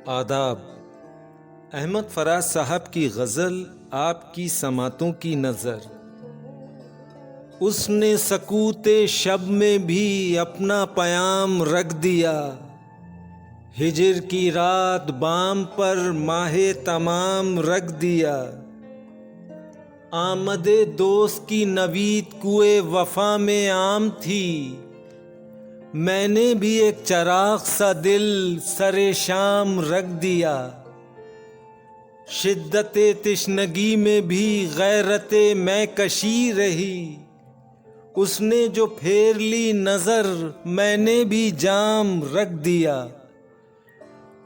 आदाब। अहमद फराज साहब की गज़ल आपकी समातों की नज़र। उसने सकूते शब में भी अपना पयाम रख दिया, हिजर की रात बाम पर माहे तमाम रख दिया। आमदे दोस्त की नवीद कुए वफा में आम थी, मैंने भी एक चराग सा दिल सरे शाम रख दिया। शिद्दते तिश्नगी में भी गैरते मैं कशी रही, उसने जो फेर ली नज़र मैंने भी जाम रख दिया।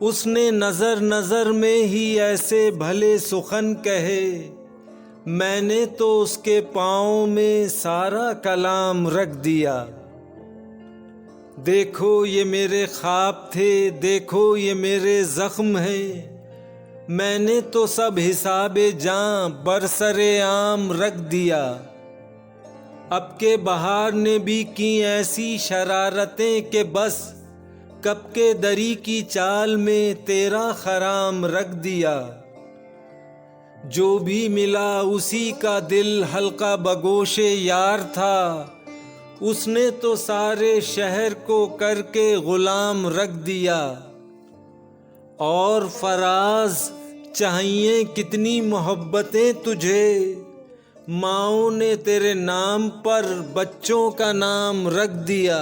उसने नज़र नज़र में ही ऐसे भले सुखन कहे, मैंने तो उसके पाँव में सारा कलाम रख दिया। देखो ये मेरे ख्वाब थे, देखो ये मेरे ज़ख्म हैं, मैंने तो सब हिसाबे जान बरसरे आम रख दिया। अब के बहार ने भी की ऐसी शरारतें कि बस कब के दरी की चाल में तेरा खराम रख दिया। जो भी मिला उसी का दिल हल्का बगोशे यार था, उसने तो सारे शहर को करके गुलाम रख दिया। और फराज चाहिए कितनी मोहब्बतें तुझे, माँओं ने तेरे नाम पर बच्चों का नाम रख दिया।